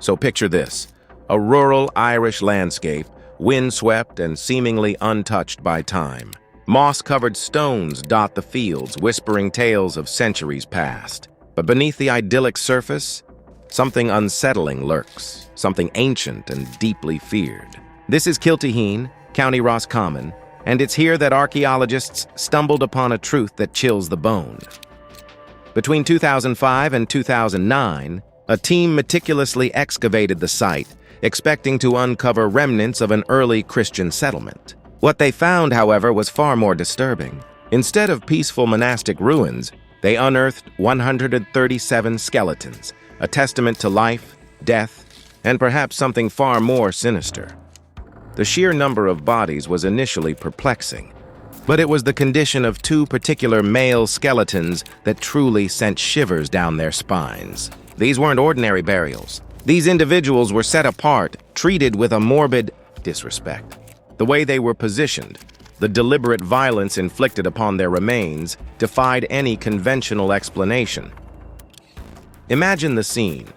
So picture this, a rural Irish landscape, windswept and seemingly untouched by time. Moss-covered stones dot the fields, whispering tales of centuries past. But beneath the idyllic surface, something unsettling lurks, something ancient and deeply feared. This is Kilteasheen, County Roscommon, and it's here that archaeologists stumbled upon a truth that chills the bone. Between 2005 and 2009, a team meticulously excavated the site, expecting to uncover remnants of an early Christian settlement. What they found, however, was far more disturbing. Instead of peaceful monastic ruins, they unearthed 137 skeletons, a testament to life, death, and perhaps something far more sinister. The sheer number of bodies was initially perplexing, but it was the condition of two particular male skeletons that truly sent shivers down their spines. These weren't ordinary burials. These individuals were set apart, treated with a morbid disrespect. The way they were positioned, the deliberate violence inflicted upon their remains, defied any conventional explanation. Imagine the scene.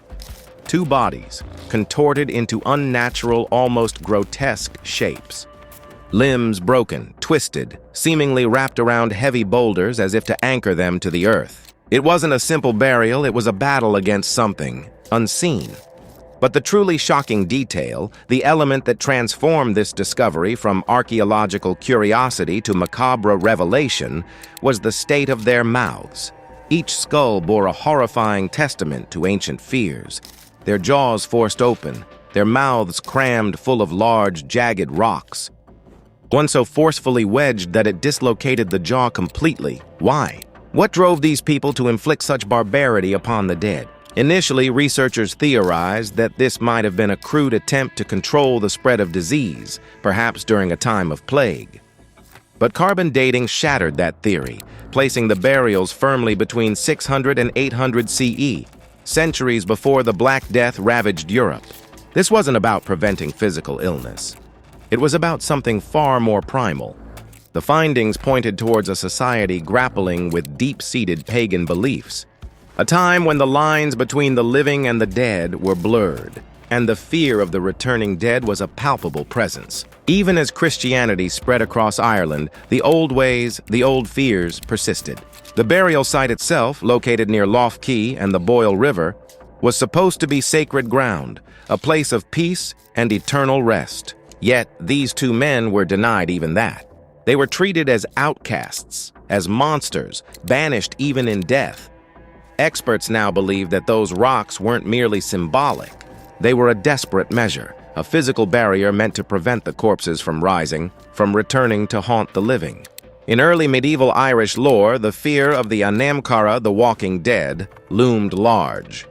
Two bodies, contorted into unnatural, almost grotesque shapes. Limbs broken, twisted, seemingly wrapped around heavy boulders as if to anchor them to the earth. It wasn't a simple burial, it was a battle against something unseen. But the truly shocking detail, the element that transformed this discovery from archaeological curiosity to macabre revelation, was the state of their mouths. Each skull bore a horrifying testament to ancient fears. Their jaws forced open, their mouths crammed full of large, jagged rocks. One so forcefully wedged that it dislocated the jaw completely. Why? What drove these people to inflict such barbarity upon the dead? Initially, researchers theorized that this might have been a crude attempt to control the spread of disease, perhaps during a time of plague. But carbon dating shattered that theory, placing the burials firmly between 600 and 800 CE, centuries before the Black Death ravaged Europe. This wasn't about preventing physical illness. It was about something far more primal. The findings pointed towards a society grappling with deep-seated pagan beliefs, a time when the lines between the living and the dead were blurred, and the fear of the returning dead was a palpable presence. Even as Christianity spread across Ireland, the old ways, the old fears persisted. The burial site itself, located near Lough Key and the Boyle River, was supposed to be sacred ground, a place of peace and eternal rest. Yet, these two men were denied even that. They were treated as outcasts, as monsters, banished even in death. Experts now believe that those rocks weren't merely symbolic. They were a desperate measure, a physical barrier meant to prevent the corpses from rising, from returning to haunt the living. In early medieval Irish lore, the fear of the Anamcara, the walking dead, loomed large.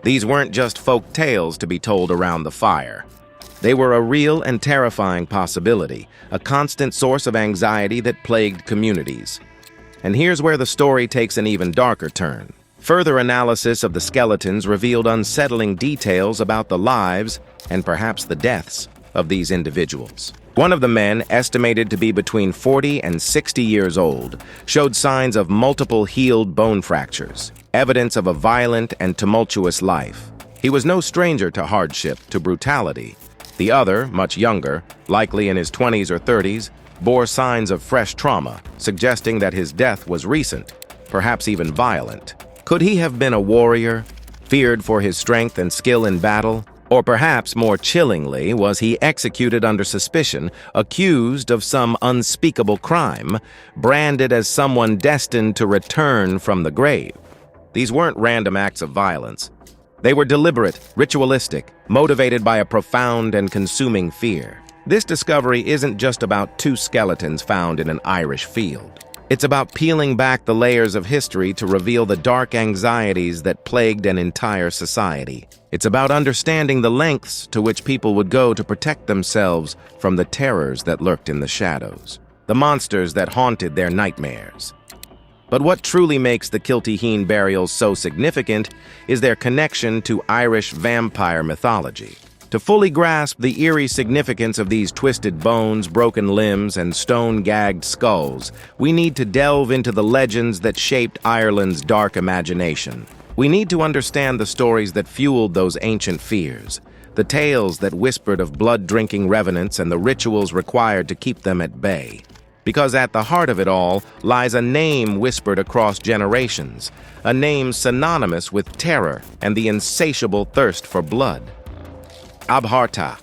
These weren't just folk tales to be told around the fire. They were a real and terrifying possibility, a constant source of anxiety that plagued communities. And here's where the story takes an even darker turn. Further analysis of the skeletons revealed unsettling details about the lives, and perhaps the deaths, of these individuals. One of the men, estimated to be between 40 and 60 years old, showed signs of multiple healed bone fractures, evidence of a violent and tumultuous life. He was no stranger to hardship, to brutality. The other, much younger, likely in his 20s or 30s, bore signs of fresh trauma, suggesting that his death was recent, perhaps even violent. Could he have been a warrior, feared for his strength and skill in battle? Or perhaps, more chillingly, was he executed under suspicion, accused of some unspeakable crime, branded as someone destined to return from the grave? These weren't random acts of violence. They were deliberate, ritualistic, motivated by a profound and consuming fear. This discovery isn't just about two skeletons found in an Irish field. It's about peeling back the layers of history to reveal the dark anxieties that plagued an entire society. It's about understanding the lengths to which people would go to protect themselves from the terrors that lurked in the shadows, the monsters that haunted their nightmares. But what truly makes the Kilteasheen burials so significant is their connection to Irish vampire mythology. To fully grasp the eerie significance of these twisted bones, broken limbs, and stone-gagged skulls, we need to delve into the legends that shaped Ireland's dark imagination. We need to understand the stories that fueled those ancient fears, the tales that whispered of blood-drinking revenants and the rituals required to keep them at bay. Because at the heart of it all lies a name whispered across generations, a name synonymous with terror and the insatiable thirst for blood. Abhartach.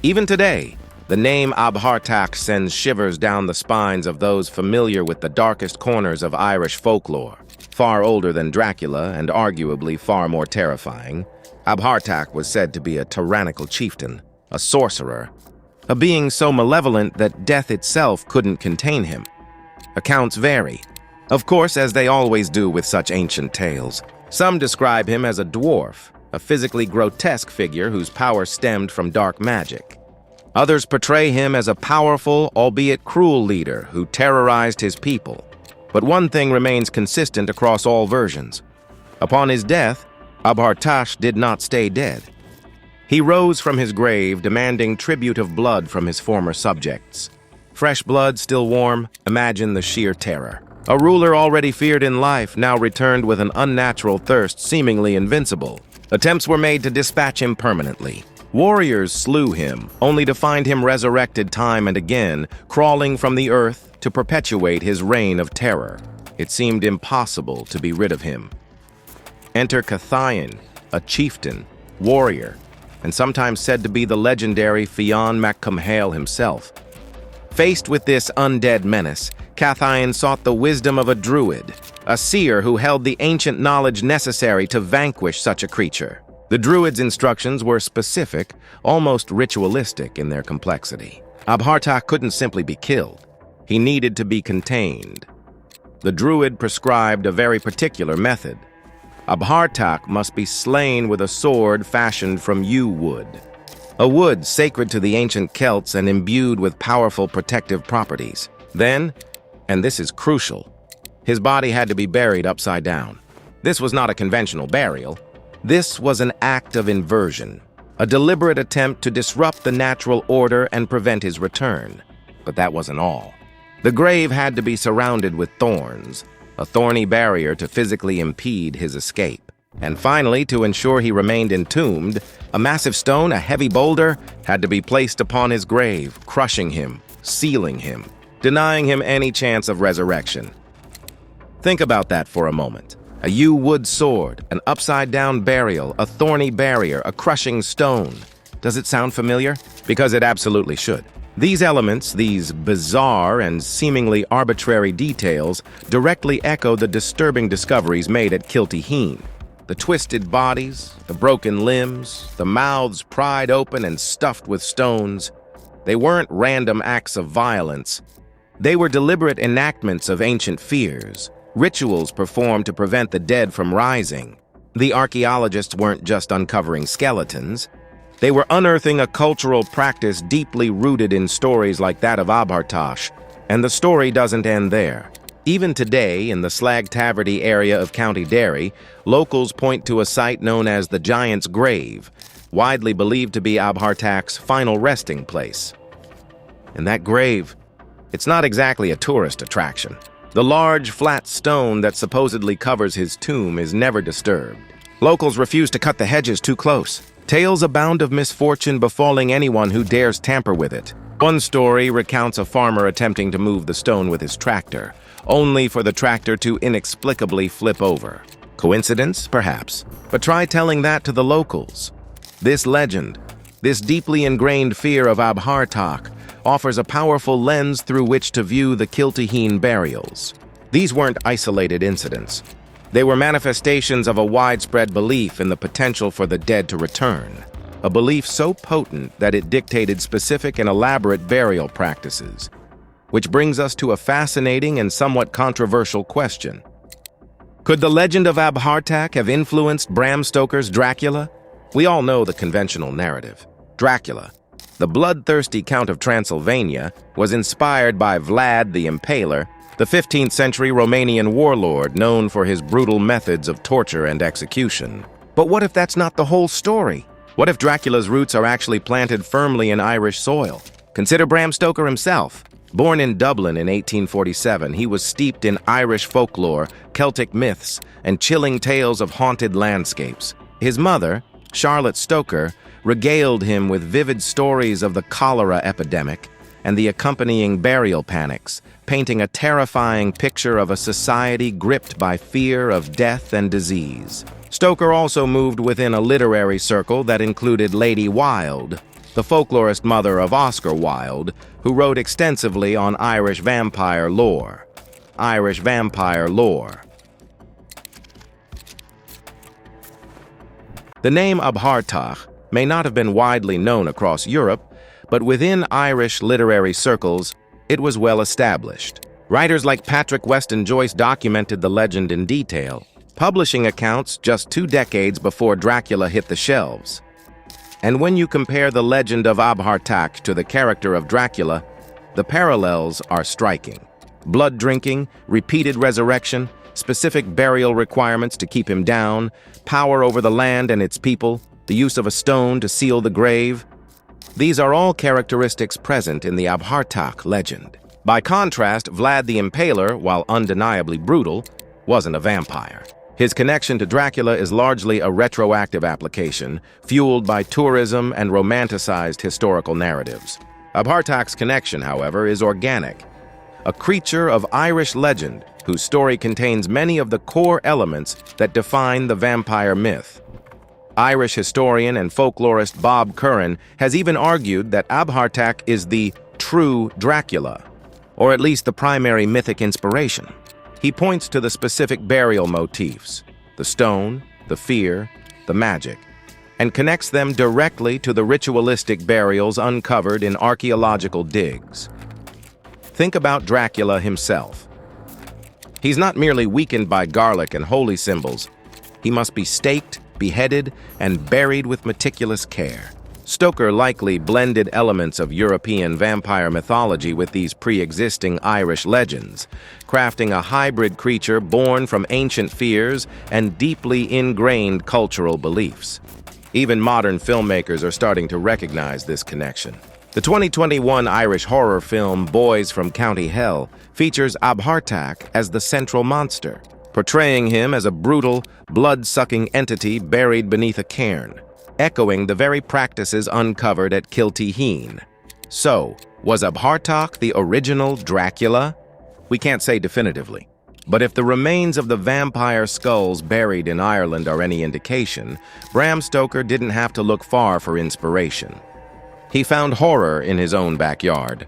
Even today, the name Abhartach sends shivers down the spines of those familiar with the darkest corners of Irish folklore. Far older than Dracula and arguably far more terrifying, Abhartach was said to be a tyrannical chieftain, a sorcerer, a being so malevolent that death itself couldn't contain him. Accounts vary, of course, as they always do with such ancient tales. Some describe him as a dwarf, a physically grotesque figure whose power stemmed from dark magic. Others portray him as a powerful, albeit cruel leader who terrorized his people. But one thing remains consistent across all versions. Upon his death, Abhartach did not stay dead. He rose from his grave, demanding tribute of blood from his former subjects. Fresh blood still warm, imagine the sheer terror. A ruler already feared in life now returned with an unnatural thirst seemingly invincible. Attempts were made to dispatch him permanently. Warriors slew him, only to find him resurrected time and again, crawling from the earth to perpetuate his reign of terror. It seemed impossible to be rid of him. Enter Kilteasheen, a chieftain, warrior, and sometimes said to be the legendary Fionn mac Cumhaill himself. Faced with this undead menace, Kilteasheen sought the wisdom of a druid, a seer who held the ancient knowledge necessary to vanquish such a creature. The druid's instructions were specific, almost ritualistic in their complexity. Abhartach couldn't simply be killed. He needed to be contained. The druid prescribed a very particular method. Abhartach must be slain with a sword fashioned from yew wood, a wood sacred to the ancient Celts and imbued with powerful protective properties. Then, and this is crucial, his body had to be buried upside down. This was not a conventional burial. This was an act of inversion, a deliberate attempt to disrupt the natural order and prevent his return. But that wasn't all. The grave had to be surrounded with thorns, a thorny barrier to physically impede his escape. And finally, to ensure he remained entombed, a massive stone, a heavy boulder, had to be placed upon his grave, crushing him, sealing him, denying him any chance of resurrection. Think about that for a moment. A yew wood sword, an upside-down burial, a thorny barrier, a crushing stone. Does it sound familiar? Because it absolutely should. These elements, these bizarre and seemingly arbitrary details, directly echo the disturbing discoveries made at Kilteasheen. The twisted bodies, the broken limbs, the mouths pried open and stuffed with stones. They weren't random acts of violence. They were deliberate enactments of ancient fears, rituals performed to prevent the dead from rising. The archaeologists weren't just uncovering skeletons. They were unearthing a cultural practice deeply rooted in stories like that of Abhartach, and the story doesn't end there. Even today, in the Slagtaverty area of County Derry, locals point to a site known as the Giant's Grave, widely believed to be Abhartach's final resting place. And that grave, it's not exactly a tourist attraction. The large, flat stone that supposedly covers his tomb is never disturbed. Locals refuse to cut the hedges too close. Tales abound of misfortune befalling anyone who dares tamper with it. One story recounts a farmer attempting to move the stone with his tractor, only for the tractor to inexplicably flip over. Coincidence? Perhaps. But try telling that to the locals. This legend, this deeply ingrained fear of Abhartach, offers a powerful lens through which to view the Kilteasheen burials. These weren't isolated incidents. They were manifestations of a widespread belief in the potential for the dead to return, a belief so potent that it dictated specific and elaborate burial practices. Which brings us to a fascinating and somewhat controversial question. Could the legend of Abhartach have influenced Bram Stoker's Dracula? We all know the conventional narrative. Dracula, the bloodthirsty Count of Transylvania, was inspired by Vlad the Impaler, the 15th century Romanian warlord known for his brutal methods of torture and execution. But what if that's not the whole story? What if Dracula's roots are actually planted firmly in Irish soil? Consider Bram Stoker himself. Born in Dublin in 1847, he was steeped in Irish folklore, Celtic myths, and chilling tales of haunted landscapes. His mother, Charlotte Stoker, regaled him with vivid stories of the cholera epidemic and the accompanying burial panics, painting a terrifying picture of a society gripped by fear of death and disease. Stoker also moved within a literary circle that included Lady Wilde, the folklorist mother of Oscar Wilde, who wrote extensively on Irish vampire lore. Irish vampire lore. The name Abhartach may not have been widely known across Europe, but within Irish literary circles, it was well established. Writers like Patrick Weston Joyce documented the legend in detail, publishing accounts just 2 decades before Dracula hit the shelves. And when you compare the legend of Abhartach to the character of Dracula, the parallels are striking. Blood drinking, repeated resurrection, specific burial requirements to keep him down, power over the land and its people, the use of a stone to seal the grave. These are all characteristics present in the Abhartach legend. By contrast, Vlad the Impaler, while undeniably brutal, wasn't a vampire. His connection to Dracula is largely a retroactive application, fueled by tourism and romanticized historical narratives. Abhartach's connection, however, is organic. A creature of Irish legend whose story contains many of the core elements that define the vampire myth. Irish historian and folklorist Bob Curran has even argued that Abhartach is the true Dracula, or at least the primary mythic inspiration. He points to the specific burial motifs, the stone, the fear, the magic, and connects them directly to the ritualistic burials uncovered in archaeological digs. Think about Dracula himself. He's not merely weakened by garlic and holy symbols. He must be staked, beheaded, and buried with meticulous care. Stoker likely blended elements of European vampire mythology with these pre-existing Irish legends, crafting a hybrid creature born from ancient fears and deeply ingrained cultural beliefs. Even modern filmmakers are starting to recognize this connection. The 2021 Irish horror film Boys from County Hell features Abhartach as the central monster, portraying him as a brutal, blood-sucking entity buried beneath a cairn, echoing the very practices uncovered at Kilteasheen. So, was Abhartach the original Dracula? We can't say definitively. But if the remains of the vampire skulls buried in Ireland are any indication, Bram Stoker didn't have to look far for inspiration. He found horror in his own backyard.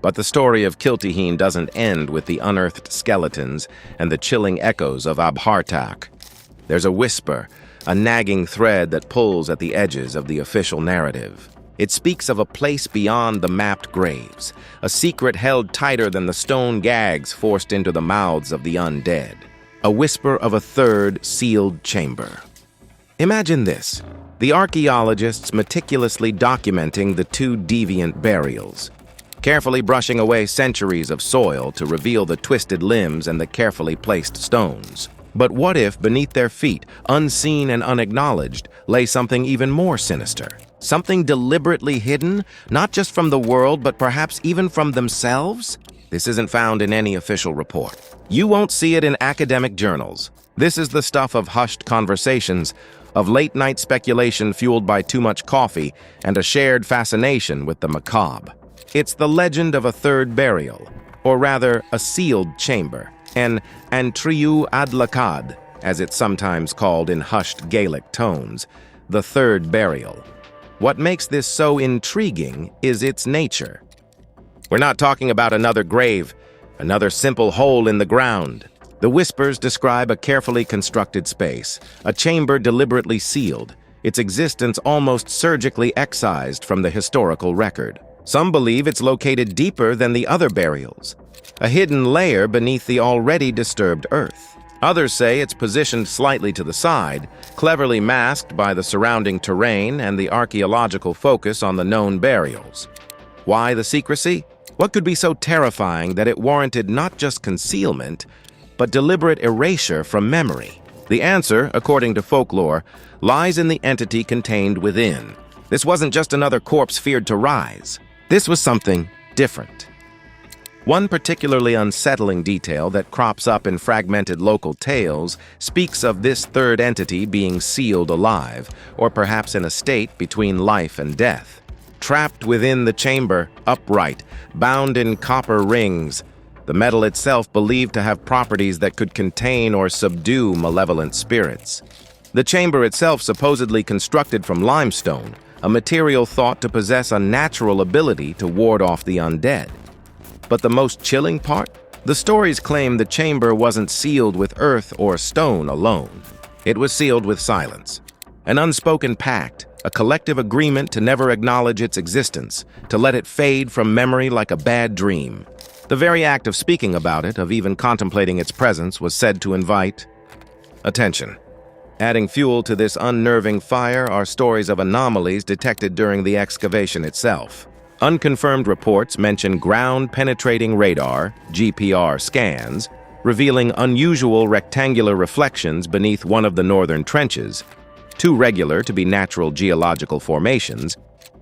But the story of Kilteasheen doesn't end with the unearthed skeletons and the chilling echoes of Abhartach. There's a whisper, a nagging thread that pulls at the edges of the official narrative. It speaks of a place beyond the mapped graves, a secret held tighter than the stone gags forced into the mouths of the undead, a whisper of a third sealed chamber. Imagine this, the archaeologists meticulously documenting the 2 deviant burials, carefully brushing away centuries of soil to reveal the twisted limbs and the carefully placed stones. But what if beneath their feet, unseen and unacknowledged, lay something even more sinister? Something deliberately hidden, not just from the world, but perhaps even from themselves? This isn't found in any official report. You won't see it in academic journals. This is the stuff of hushed conversations, of late-night speculation fueled by too much coffee and a shared fascination with the macabre. It's the legend of a third burial, or rather, a sealed chamber, an antriú adlacad, as it's sometimes called in hushed Gaelic tones, the third burial. What makes this so intriguing is its nature. We're not talking about another grave, another simple hole in the ground. The whispers describe a carefully constructed space, a chamber deliberately sealed, its existence almost surgically excised from the historical record. Some believe it's located deeper than the other burials, a hidden layer beneath the already disturbed earth. Others say it's positioned slightly to the side, cleverly masked by the surrounding terrain and the archaeological focus on the known burials. Why the secrecy? What could be so terrifying that it warranted not just concealment, but deliberate erasure from memory? The answer, according to folklore, lies in the entity contained within. This wasn't just another corpse feared to rise. This was something different. One particularly unsettling detail that crops up in fragmented local tales speaks of this third entity being sealed alive, or perhaps in a state between life and death. Trapped within the chamber, upright, bound in copper rings, the metal itself believed to have properties that could contain or subdue malevolent spirits. The chamber itself supposedly constructed from limestone, a material thought to possess a natural ability to ward off the undead. But the most chilling part? The stories claim the chamber wasn't sealed with earth or stone alone. It was sealed with silence. An unspoken pact, a collective agreement to never acknowledge its existence, to let it fade from memory like a bad dream. The very act of speaking about it, of even contemplating its presence, was said to invite attention. Adding fuel to this unnerving fire are stories of anomalies detected during the excavation itself. Unconfirmed reports mention ground-penetrating radar, GPR scans, revealing unusual rectangular reflections beneath one of the northern trenches, too regular to be natural geological formations,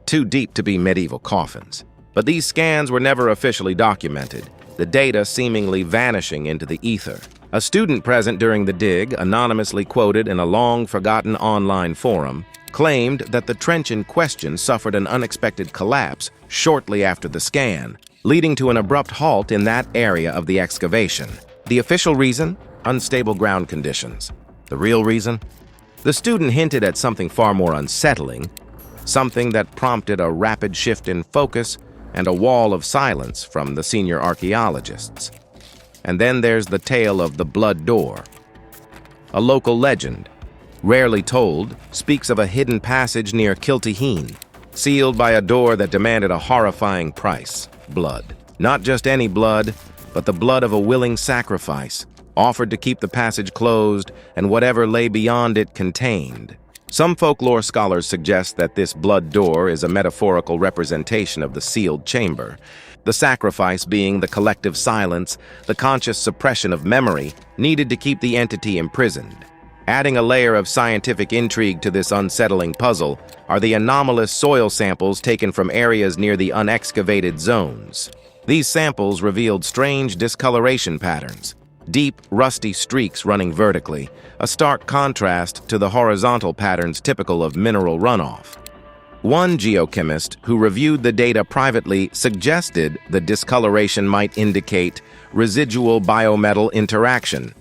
too deep to be medieval coffins. But these scans were never officially documented, the data seemingly vanishing into the ether. A student present during the dig, anonymously quoted in a long-forgotten online forum, claimed that the trench in question suffered an unexpected collapse shortly after the scan, leading to an abrupt halt in that area of the excavation. The official reason? Unstable ground conditions. The real reason? The student hinted at something far more unsettling, something that prompted a rapid shift in focus and a wall of silence from the senior archaeologists. And then there's the tale of the Blood Door. A local legend, rarely told, speaks of a hidden passage near Kilteasheen, sealed by a door that demanded a horrifying price: blood. Not just any blood, but the blood of a willing sacrifice, offered to keep the passage closed and whatever lay beyond it contained. Some folklore scholars suggest that this blood door is a metaphorical representation of the sealed chamber, the sacrifice being the collective silence, the conscious suppression of memory needed to keep the entity imprisoned. Adding a layer of scientific intrigue to this unsettling puzzle are the anomalous soil samples taken from areas near the unexcavated zones. These samples revealed strange discoloration patterns, deep, rusty streaks running vertically, a stark contrast to the horizontal patterns typical of mineral runoff. One geochemist who reviewed the data privately suggested the discoloration might indicate residual biometal interaction,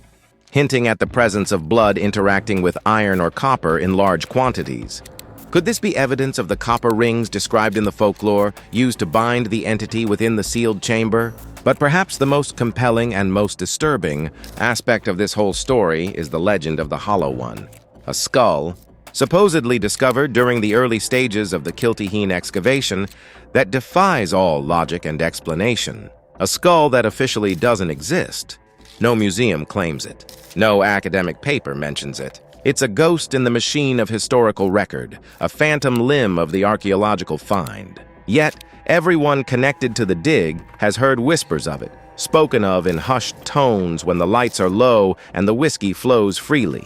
hinting at the presence of blood interacting with iron or copper in large quantities. Could this be evidence of the copper rings described in the folklore, used to bind the entity within the sealed chamber? But perhaps the most compelling and most disturbing aspect of this whole story is the legend of the Hollow One, a skull, supposedly discovered during the early stages of the Kilteasheen excavation, that defies all logic and explanation. A skull that officially doesn't exist. No museum claims it. No academic paper mentions it. It's a ghost in the machine of historical record, a phantom limb of the archaeological find. Yet, everyone connected to the dig has heard whispers of it, spoken of in hushed tones when the lights are low and the whiskey flows freely.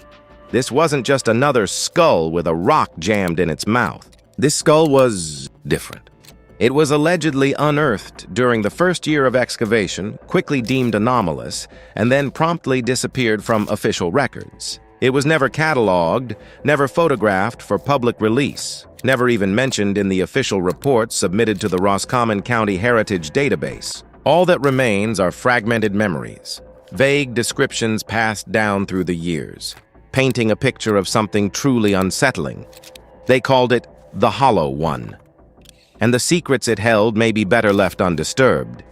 This wasn't just another skull with a rock jammed in its mouth. This skull was different. It was allegedly unearthed during the first year of excavation, quickly deemed anomalous, and then promptly disappeared from official records. It was never cataloged, never photographed for public release, never even mentioned in the official reports submitted to the Roscommon County Heritage Database. All that remains are fragmented memories, vague descriptions passed down through the years, painting a picture of something truly unsettling. They called it the Hollow One, and the secrets it held may be better left undisturbed.